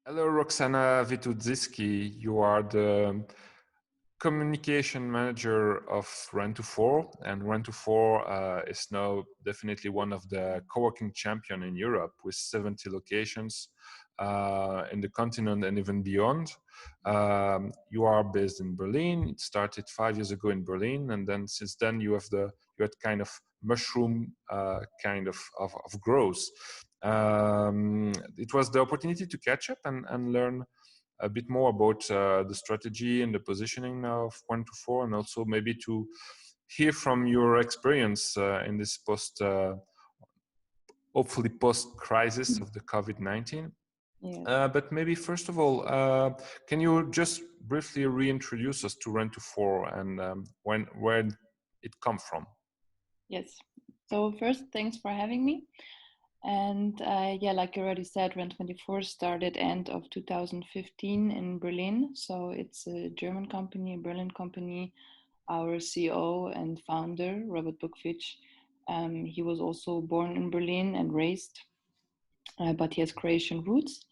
Hello, Roksana Witusinski. You are the communication manager of Rent24, and Rent24 is now definitely one of the co-working champion in Europe with 70 locations in the continent and even beyond. You are based in Berlin. It started 5 years ago in Berlin, and then since then you had kind of mushroom kind of growth. It was the opportunity to catch up and learn a bit more about the strategy and the positioning now of Rent24, and also maybe to hear from your experience in this hopefully post-crisis of the COVID-19. Yes. But maybe first of all, can you just briefly reintroduce us to Rent24 and where it come from? Yes. So first, thanks for having me. And yeah, like you already said, Rent24 started end of 2015 in Berlin. So it's a German company, a Berlin company. Our CEO and founder, Robert Bukvich, he was also born in Berlin and raised, but he has Croatian roots.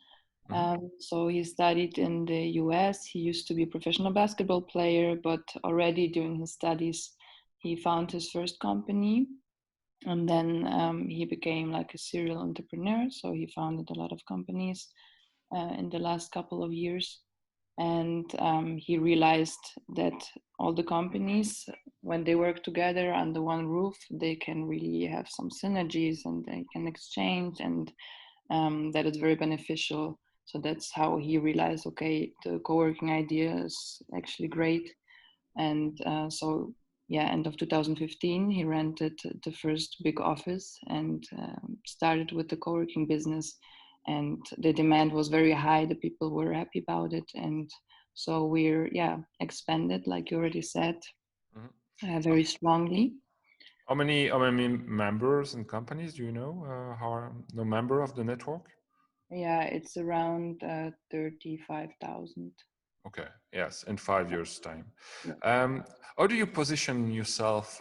So he studied in the US. He used to be a professional basketball player, but already during his studies, he found his first company. And then he became like a serial entrepreneur. So he founded a lot of companies in the last couple of years. And he realized that all the companies, when they work together under one roof, they can really have some synergies and they can exchange, and that is very beneficial. So that's how he realized, okay, the co-working idea is actually great. And so, yeah, end of 2015, he rented the first big office and started with the co-working business. And the demand was very high. The people were happy about it. And so we're, yeah, expanded, like you already said, very strongly. How many members and companies do you know? How are the member of the network? Yeah, it's around 35,000. Okay, yes, in 5 years' time. Yeah. How do you position yourself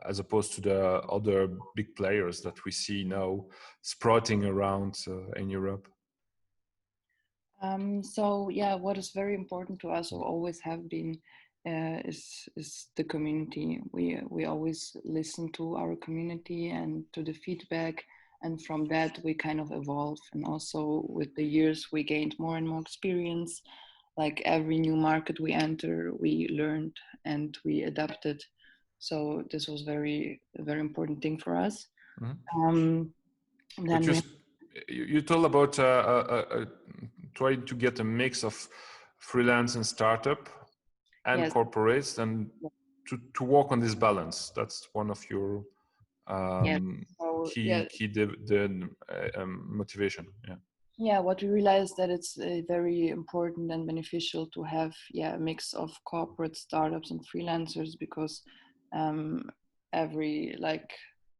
as opposed to the other big players that we see now sprouting around in Europe? So yeah, what is very important to us, or always have been, is the community. We always listen to our community and to the feedback, and from that we kind of evolve. And also with the years, we gained more and more experience. Like every new market we enter, we learned and we adapted. So this was a very important thing for us. Um, But then we you told about trying to get a mix of freelance and startup and yes. corporates, and to work on this balance. That's one of your Yes. So yeah, motivation. Yeah. yeah, what we realized that it's very important and beneficial to have, yeah, a mix of corporate startups and freelancers, because um, every like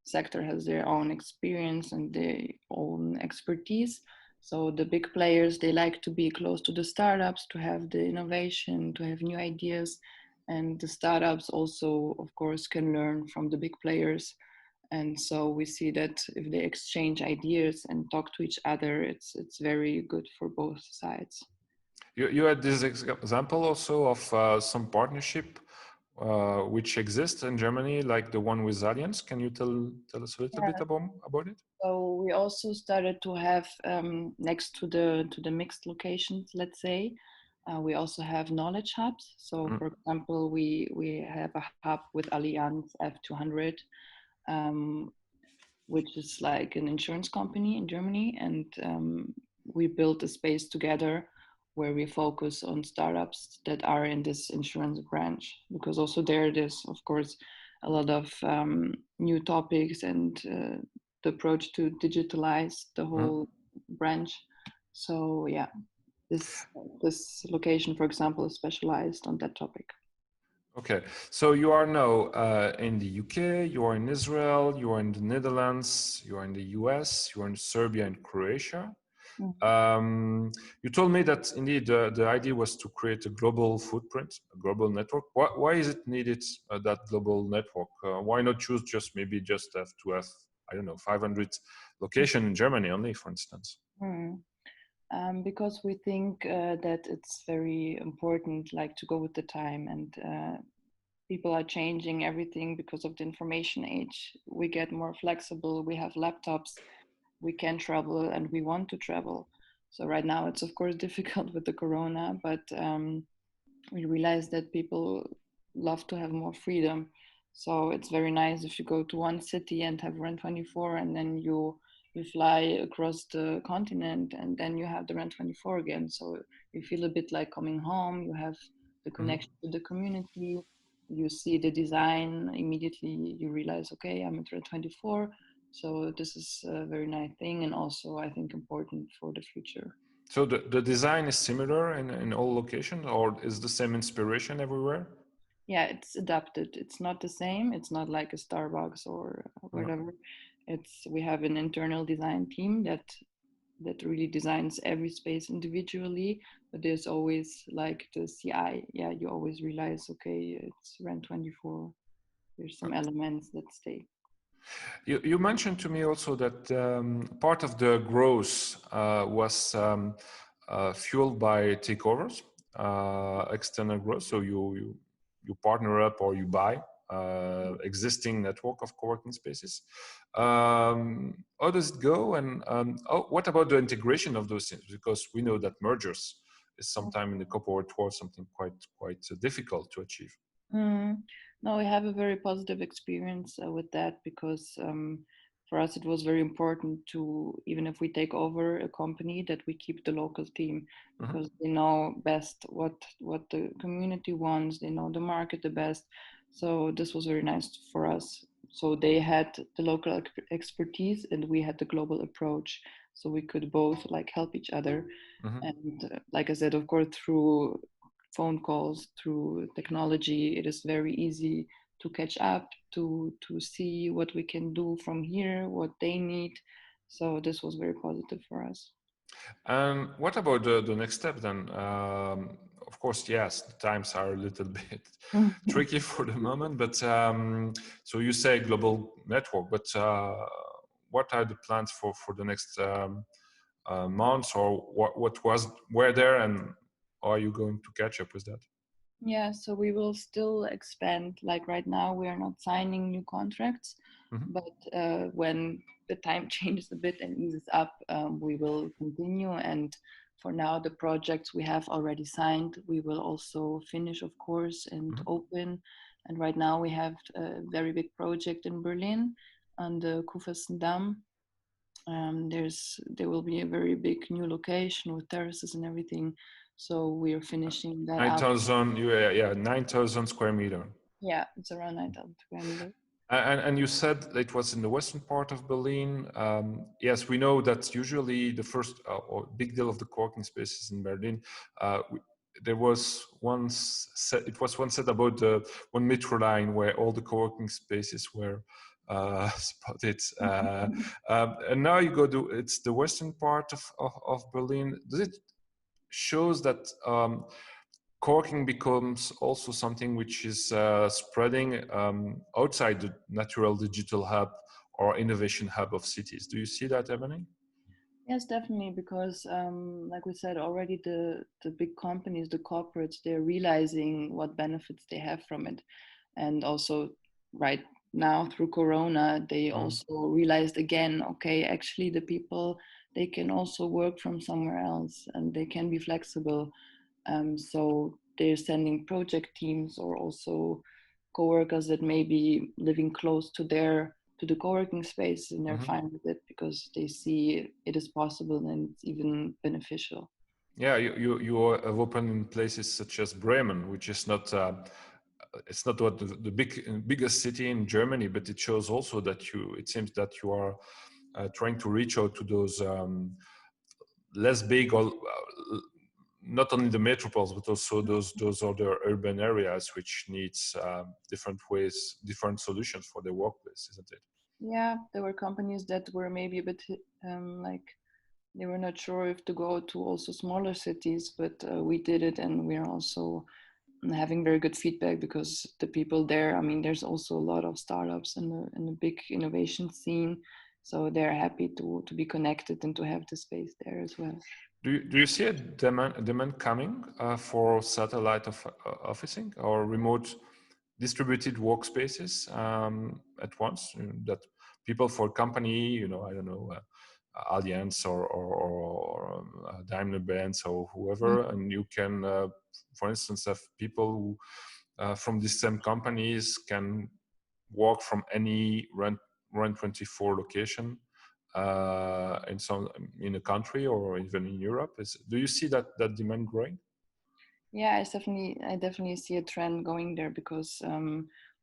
sector has their own experience and their own expertise. So the big players, they like to be close to the startups, to have the innovation, to have new ideas, and the startups also, of course, can learn from the big players. And so we see that if they exchange ideas and talk to each other, it's very good for both sides. You had this example also of some partnership which exists in Germany, like the one with Allianz. Can you tell us a little bit Yeah. about it? So we also started to have, next to the mixed locations, let's say, we also have knowledge hubs. So for example, we have a hub with Allianz F200, which is like an insurance company in Germany. And we built a space together where we focus on startups that are in this insurance branch, because also there's, of course, a lot of new topics and the approach to digitalize the whole branch. So yeah, this location, for example, is specialized on that topic. Okay, so you are now in the UK, you are in Israel, you are in the Netherlands, you are in the US, you are in Serbia and Croatia. You told me that indeed the idea was to create a global footprint, a global network. Why is it needed, that global network? Why not choose just have to have, I don't know, 500 location in Germany only, for instance? Because we think that it's very important, like to go with the time, and people are changing everything because of the information age. We get more flexible. We have laptops. We can travel, and we want to travel. So right now, it's of course difficult with the corona, but we realize that people love to have more freedom. So it's very nice if you go to one city and have Rent24, and then you fly across the continent, and then you have the Rent24 again. So you feel a bit like coming home. You have the Mm-hmm. connection to the community. You see the design immediately. You realize, okay, I'm at Rent24. So this is a very nice thing, and also I think important for the future. So the design is similar in all locations, or is the same inspiration everywhere? Yeah, it's adapted. It's not the same. It's not like a Starbucks or Uh, whatever. It's we have an internal design team that really designs every space individually, but there's always like the CI. Yeah, you always realize, okay, it's Rent24. There's some elements that stay. you mentioned to me also that part of the growth was fueled by takeovers, external growth. So you partner up or you buy existing network of co-working spaces. How does it go? And what about the integration of those things? Because we know that mergers is sometimes in the corporate world something quite difficult to achieve. Mm. No, we have a very positive experience with that because for us it was very important to, even if we take over a company, that we keep the local team Mhm. because they know best what the community wants. They know the market the best. So this was very nice for us. So they had the local expertise and we had the global approach. So we could both like help each other. Mhm. And like I said, of course, through phone calls, through technology, it is very easy to catch up, to see what we can do from here, what they need. So this was very positive for us. And what about the next step then? Of course, yes, the times are a little bit tricky for the moment, but so you say global network, but what are the plans for the next months, or what were there, and are you going to catch up with that? Yeah, so we will still expand. Like right now, we are not signing new contracts, Mm-hmm. but when the time changes a bit and eases up, we will continue. And for now, the projects we have already signed, we will also finish, of course, and Mm-hmm. open. And right now, we have a very big project in Berlin on the Kurfürstendamm. There will be a very big new location with terraces and everything. So we are finishing that up. 9,000, yeah, 9,000 square meter. Yeah, it's around 9,000 square meters. And you said it was in the western part of Berlin. Yes, we know that usually the first or big deal of the co-working spaces in Berlin. There was once said, it was once said about the one metro line where all the co-working spaces were spotted. And now you go to it's the western part of Berlin. Does it shows that co-working becomes also something which is spreading outside the natural digital hub or innovation hub of cities? Do you see that happening? Yes, definitely, because like we said already, the big companies, the corporates, they're realizing what benefits they have from it, and also right now through Corona, they Mm. also realized again, okay, actually the people they can also work from somewhere else and they can be flexible. So they're sending project teams or also coworkers that may be living close to their to the co-working space, and they're Mhm. fine with it because they see it is possible and it's even beneficial. Yeah, you have opened in places such as Bremen, which is not it's not what the biggest city in Germany, but it shows also that you it seems that you are trying to reach out to those less big or not only the metropoles but also those other urban areas which needs different ways, different solutions for their workplace, isn't it? Yeah, there were companies that were maybe a bit like they were not sure if to go to also smaller cities, but we did it, and we're also having very good feedback because the people there, I mean, there's also a lot of startups and a big innovation scene, so they're happy to be connected and to have the space there as well. Do you see a demand coming for satellite officing or remote distributed workspaces at once? That people for company, I don't know, Allianz or Daimler-Benz or Mm. whoever, and you can, for instance, have people who from these same companies can work from any Rent24 location in a country or even in Europe. Do you see that demand growing? Yeah, I definitely see a trend going there because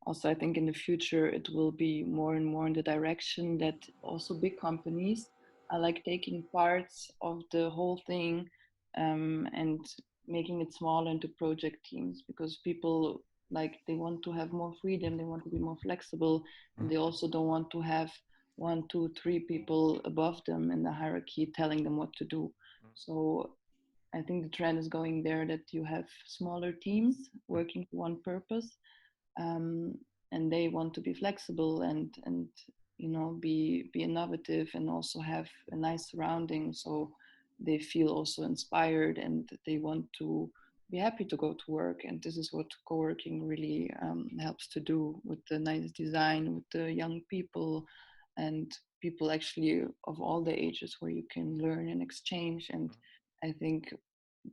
also I think in the future it will be more and more in the direction that also big companies are like taking parts of the whole thing and making it smaller into project teams because people like they want to have more freedom, they want to be more flexible, and they also don't want to have one, two, three people above them in the hierarchy telling them what to do. So I think the trend is going there that you have smaller teams working for one purpose, um, and they want to be flexible and be innovative and also have a nice surrounding, so they feel also inspired and they want to be happy to go to work. And this is what co-working really helps to do with the nice design, with the young people and people actually of all the ages where you can learn and exchange. And I think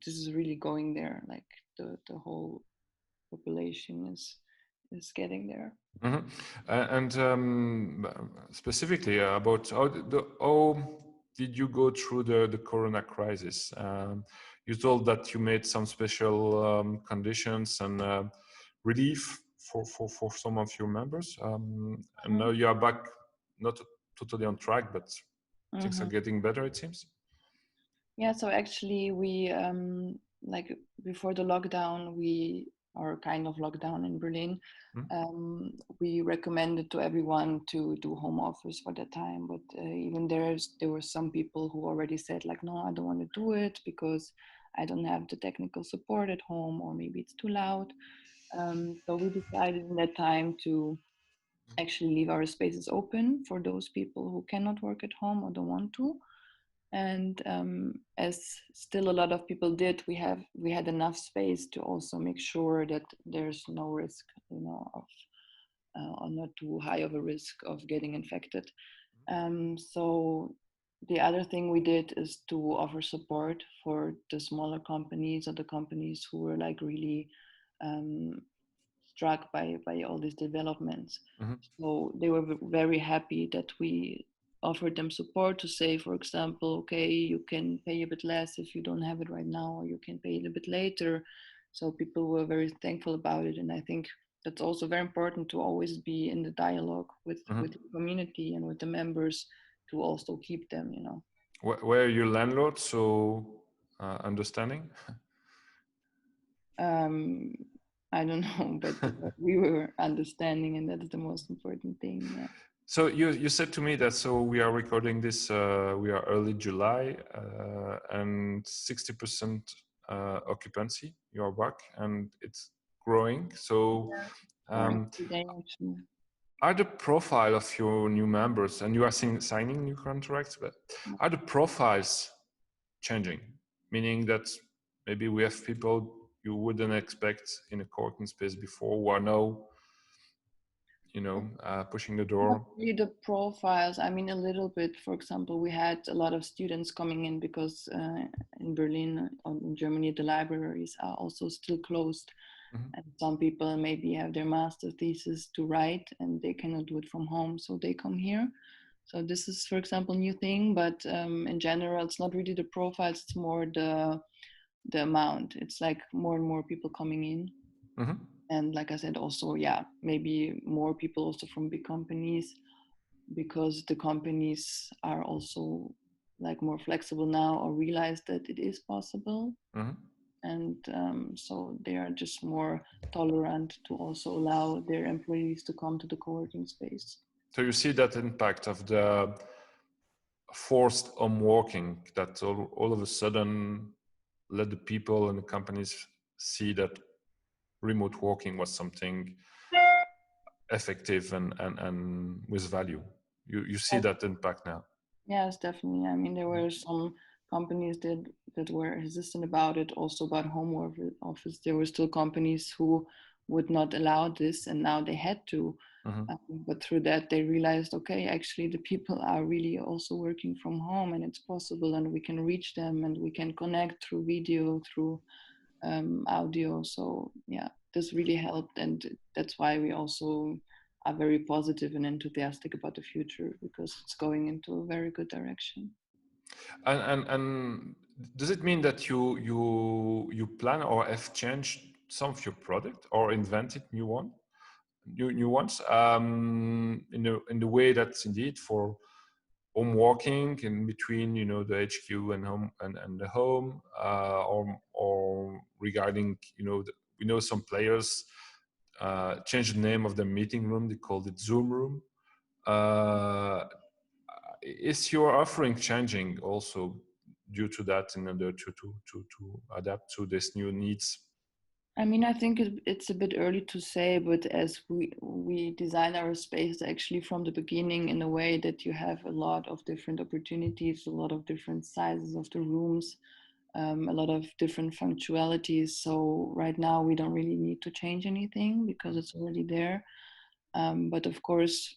this is really going there, like the whole population is getting there. Mhm. And specifically about how did you go through the Corona crisis? You told that you made some special conditions and relief for some of your members, and now you are back, not totally on track, but things are Mm-hmm. getting better, it seems. Yeah, so actually we like before the lockdown, we or kind of lockdown in Berlin, Mm. we recommended to everyone to do home office for that time. But even there were some people who already said like, no, I don't want to do it because I don't have the technical support at home, or maybe it's too loud. So we decided in that time to actually leave our spaces open for those people who cannot work at home or don't want to. And as still a lot of people did, we had enough space to also make sure that there's no risk, of or not too high of a risk of getting infected. So the other thing we did is to offer support for the smaller companies or the companies who were like really um, struck by all these developments. Mhm. So they were very happy that we offered them support to say, for example, okay, you can pay a bit less if you don't have it right now, or you can pay it a bit later. So people were very thankful about it, and I think that's also very important to always be in the dialogue with Mhm. the community and with the members to also keep them. Were your landlord so understanding? Um, I don't know, but we were understanding, and that's the most important thing. Yeah. So you said to me that, so we are recording this, we are early July, and 60% occupancy, you are back, and it's growing. So Growing um, every day, actually. are the profile of your new members, and you are signing new contracts, but are the profiles changing? Meaning that maybe we have people you wouldn't expect in a co-working space before who are now, pushing the Not door. really the profiles. I mean, a little bit. For example, we had a lot of students coming in because in Berlin or in Germany, the libraries are also still closed. Mhm. And some people maybe have their master thesis to write and they cannot do it from home, so they come here. So this is, for example, new thing. But in general, it's not really the profiles. It's more the amount. It's like more and more people coming in. Mhm. And like I said, also, yeah, maybe more people also from big companies because the companies are also like more flexible now or realize that it is possible. Mhm. And so they are just more tolerant to also allow their employees to come to the co-working space. So you see that impact of the forced home working that all of a sudden let the people and the companies see that remote working was something effective and with value. You see Yes, that impact now. yes, definitely. I mean, there were some companies that were hesitant about it, also about home office. There were still companies who would not allow this, and now they had to. But through that, they realized, okay, actually, the people are really also working from home, and it's possible, and we can reach them, and we can connect through video, through audio. So yeah, this really helped, and that's why we also are very positive and enthusiastic about the future, because it's going into a very good direction. And does it mean that you plan or have changed some of your product or invented new ones in the way that's indeed for home working in between the HQ and home and the home or regarding we know some players changed the name of the meeting room, they called it Zoom room. Is your offering changing also due to that in order to adapt to these new needs? I mean, I think it's a bit early to say, but as we design our space actually from the beginning in a way that you have a lot of different opportunities, a lot of different sizes of the rooms, a lot of different functionalities. So right now we don't really need to change anything because it's already there. But of course,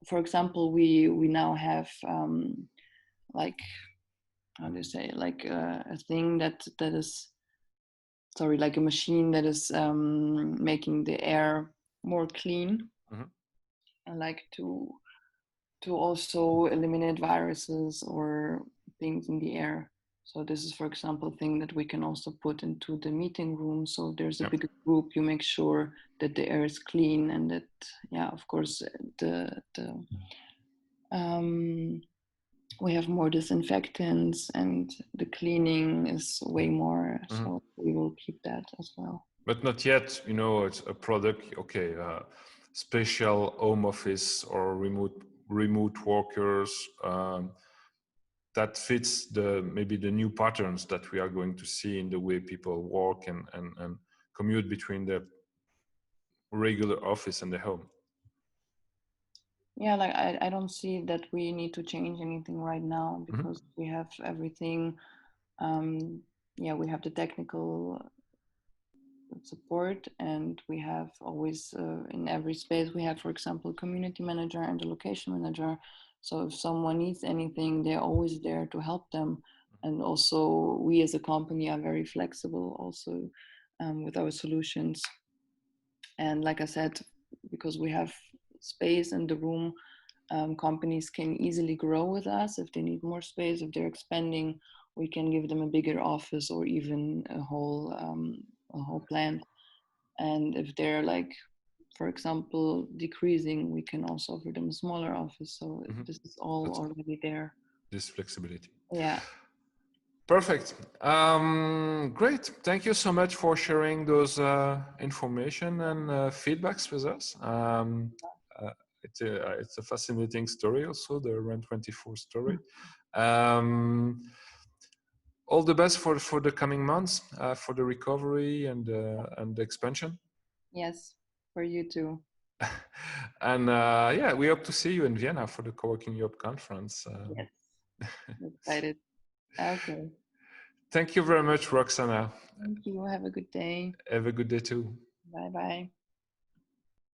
for example, we now have like, how do you say, like a thing that is, sorry, like a machine that is making the air more clean. I like to also eliminate viruses or things in the air. So this is, for example, a thing that we can also put into the meeting room. So there's a bigger group, you make sure that the air is clean, and that, yeah, of course, we have more disinfectants, and the cleaning is way more. So we will keep that as well. But not yet, it's a product, okay, special home office or remote workers that fits maybe the new patterns that we are going to see in the way people work and commute between the regular office and the home. Yeah, like I don't see that we need to change anything right now, because we have everything. Yeah, we have the technical support, and we have always in every space we have, for example, community manager and a location manager. So if someone needs anything, they're always there to help them. And also we as a company are very flexible also with our solutions. And like I said, because we have space in the room, companies can easily grow with us. If they need more space, if they're expanding, we can give them a bigger office or even a whole plant. And if they're like, for example, decreasing, we can also offer them a smaller office. So this is all already there. This flexibility. Yeah. Perfect. Great. Thank you so much for sharing those information and feedbacks with us. It's a fascinating story also, the Rent24 story. All the best for the coming months, for the recovery and the expansion. Yes, for you too. And yeah, we hope to see you in Vienna for the Coworking Europe conference. Yes, excited. Okay. Thank you very much, Roksana. Thank you. Have a good day. Have a good day too. Bye bye.